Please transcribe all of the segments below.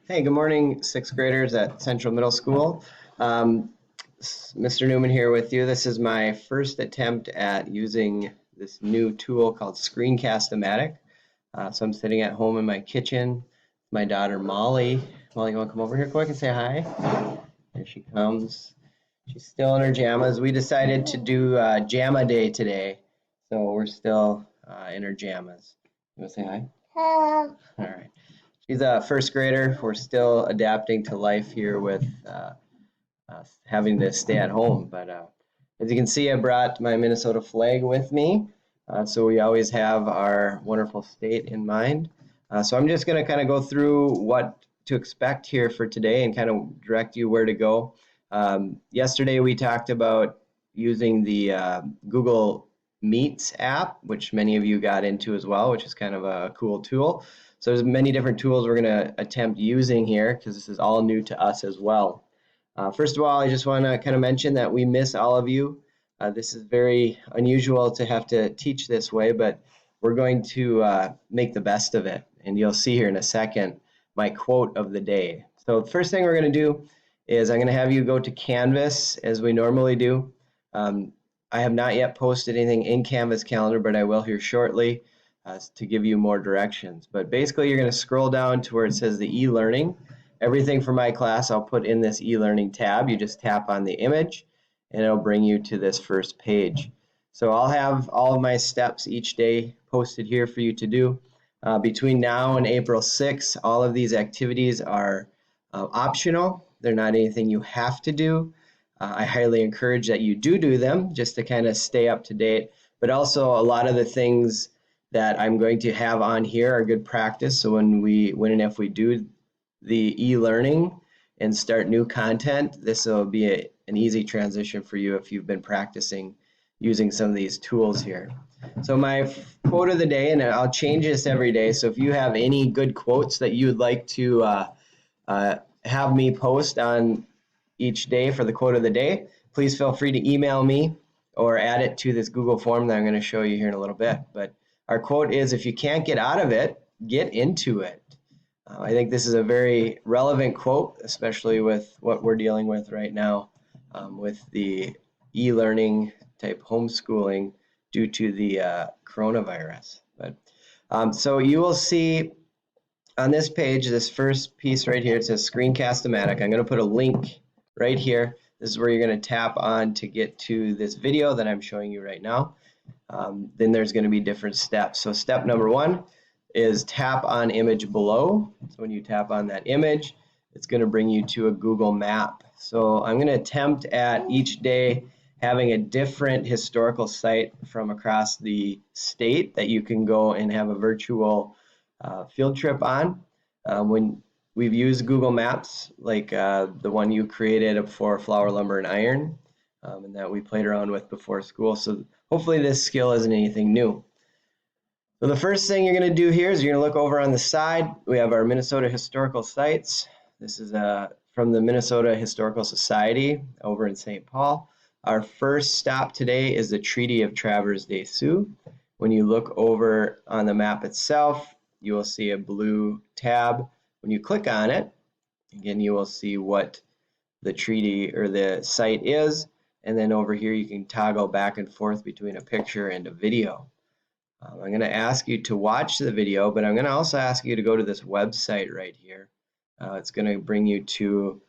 Hey, good morning, sixth graders at Central Middle School. Um, Mr. Newman here with you. This is my first attempt at using this new tool called Screencast-O-Matic. So I'm sitting at home in my kitchen. My daughter Molly. Molly, you want to come over here quick and say hi? Here she comes. She's still in her jammas. We decided to do Jamma Day today, so we're still in her jammas. You want to say hi? Hello. All right. She's a first grader. We're still adapting to life here with having to stay at home. But as you can see, I brought my Minnesota flag with me. So we always have our wonderful state in mind. So I'm just going to kind of go through what to expect here for today and kind of direct you where to go. Yesterday we talked about using the Google Meets app, which many of you got into as well, which is kind of a cool tool. So there's many different tools we're going to attempt using here because this is all new to us as well. First of all, I just want to kind of mention that we miss all of you. This is very unusual to have to teach this way, but we're going to make the best of it. And you'll see here in a second my quote of the day. So the first thing we're going to do is I'm going to have you go to Canvas as we normally do. I have not yet posted anything in Canvas Calendar, but I will here shortly to give you more directions. But basically, you're going to scroll down to where it says the e-learning. Everything for my class I'll put in this e-learning tab. You just tap on the image and it'll bring you to this first page. So I'll have all of my steps each day posted here for you to do. Between now and April 6th, all of these activities are optional. They're not anything you have to do. I highly encourage that you do them just to kind of stay up to date. But also a lot of the things that I'm going to have on here are good practice. So when and if we do the e-learning and start new content, this will be an easy transition for you if you've been practicing using some of these tools here. So my quote of the day, and I'll change this every day, so if you have any good quotes that you'd like to have me post on each day for the quote of the day, please feel free to email me or add it to this Google form that I'm going to show you here in a little bit. But our quote is, if you can't get out of it, get into it. I think this is a very relevant quote, especially with what we're dealing with right now with the e-learning type homeschooling due to the coronavirus. But so you will see on this page, this first piece right here, it says Screencast-O-Matic. I'm going to put a link right here. This is where you're going to tap on to get to this video that I'm showing you right now. Then there's going to be different steps. So step number 1 is tap on image below. So when you tap on that image, it's going to bring you to a Google map. So I'm going to attempt at each day having a different historical site from across the state that you can go and have a virtual field trip on. When we've used Google Maps, like the one you created for Flour, Lumber, and Iron, and that we played around with before school. So hopefully this skill isn't anything new. So the first thing you're going to do here is you're going to look over on the side. We have our Minnesota Historical Sites. This is from the Minnesota Historical Society over in St. Paul. Our first stop today is the Treaty of Traverse des Sioux. When you look over on the map itself, you will see a blue tab. When you click on it, again, you will see what the treaty or the site is. And then over here, you can toggle back and forth between a picture and a video. I'm going to ask you to watch the video, but I'm going to also ask you to go to this website right here. It's going to bring you to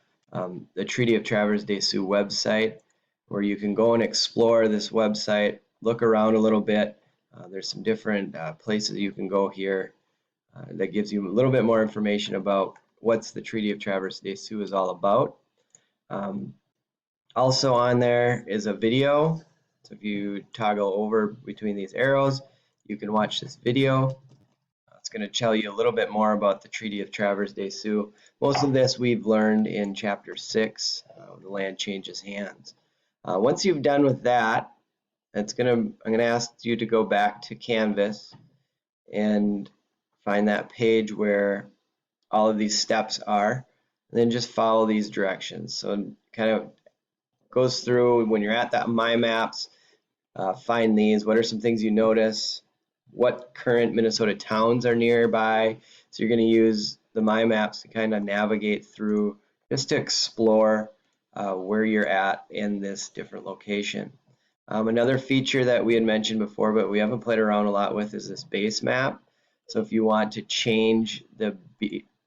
the Treaty of Traverse des Sioux website, where you can go and explore this website, look around a little bit. There's some different places you can go here that gives you a little bit more information about what's the Treaty of Traverse des Sioux is all about. Also on there is a video. So if you toggle over between these arrows, you can watch this video. It's going to tell you a little bit more about the Treaty of Traverse des Sioux. Most of this we've learned in Chapter 6, The Land Changes Hands. Once you've done with that, I'm going to ask you to go back to Canvas and find that page where all of these steps are, and then just follow these directions. So kind of goes through when you're at that My Maps, find these. What are some things you notice? What current Minnesota towns are nearby? So you're going to use the My Maps to kind of navigate through, just to explore where you're at in this different location. Another feature that we had mentioned before, but we haven't played around a lot with, is this base map. So if you want to change the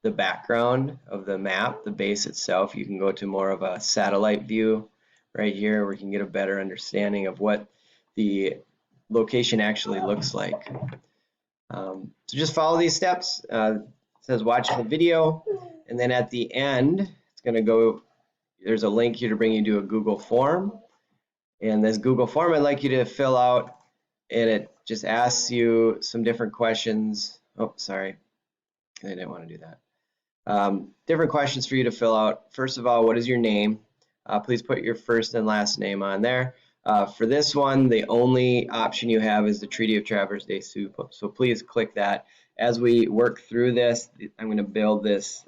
background of the map, the base itself, you can go to more of a satellite view right here, where you can get a better understanding of what the location actually looks like. So just follow these steps. It says watch the video, and then at the end, it's going to go, there's a link here to bring you to a Google form. And this Google form I'd like you to fill out, and it just asks you some different questions. Oh, sorry, I didn't want to do that. Different questions for you to fill out. First of all, what is your name? Please put your first and last name on there. For this one, the only option you have is the Treaty of Traverse des Sioux, so please click that. As we work through this, I'm going to build this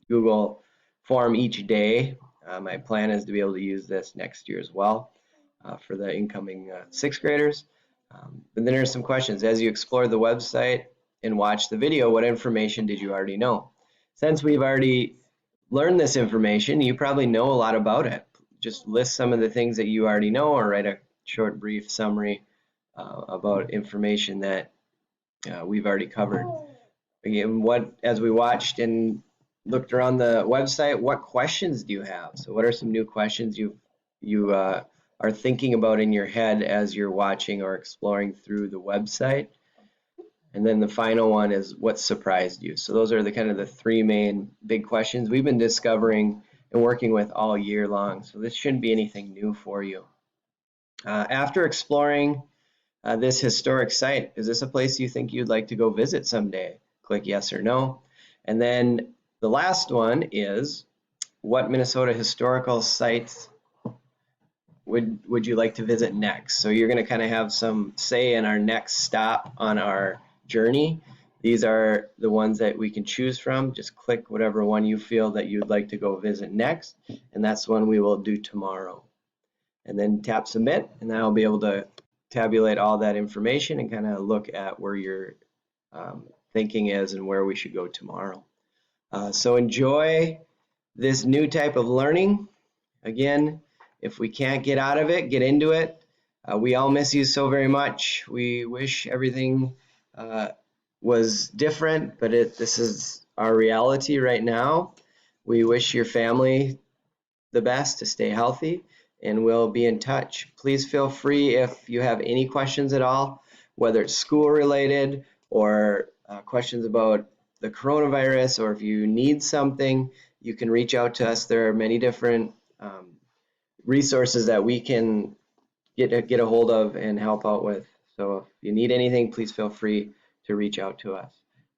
Google form each day. My plan is to be able to use this next year as well for the incoming sixth graders. But then there's some questions. As you explore the website and watch the video, what information did you already know? Since we've already learned this information, you probably know a lot about it. Just list some of the things that you already know, or write a short, brief summary about information that we've already covered. Again, as we watched and looked around the website, what questions do you have? So what are some new questions you are thinking about in your head as you're watching or exploring through the website? And then the final one is, what surprised you? So those are the kind of the three main big questions we've been discovering and working with all year long. So this shouldn't be anything new for you. After exploring this historic site, is this a place you think you'd like to go visit someday? Click yes or no. And then the last one is, what Minnesota historical sites would you like to visit next? So you're going to kind of have some say in our next stop on our journey. These are the ones that we can choose from. Just click whatever one you feel that you'd like to go visit next, and that's one we will do tomorrow. And then tap submit, and then I'll be able to tabulate all that information and kind of look at where your thinking is and where we should go tomorrow. So enjoy this new type of learning. Again, if we can't get out of it, get into it. We all miss you so very much. We wish everything was different, but this is our reality right now. We wish your family the best, to stay healthy, and we'll be in touch. Please feel free, if you have any questions at all, whether it's school related or questions about the coronavirus, or if you need something, you can reach out to us. There are many different resources that we can get a hold of and help out with. So if you need anything, please feel free to reach out to us.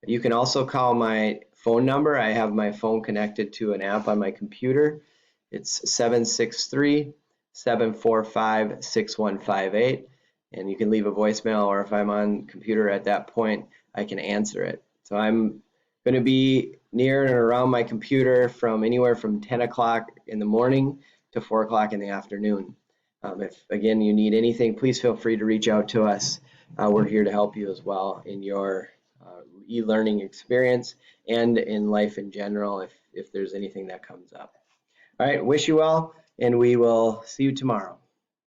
You can also call my phone number. I have my phone connected to an app on my computer. It's 763-745-6158, and you can leave a voicemail, or if I'm on computer at that point, I can answer it. So I'm going to be near and around my computer from anywhere from 10 o'clock in the morning to 4 o'clock in the afternoon. If, again, you need anything, please feel free to reach out to us. We're here to help you as well in your e-learning experience and in life in general, if there's anything that comes up. All right, wish you well, and we will see you tomorrow.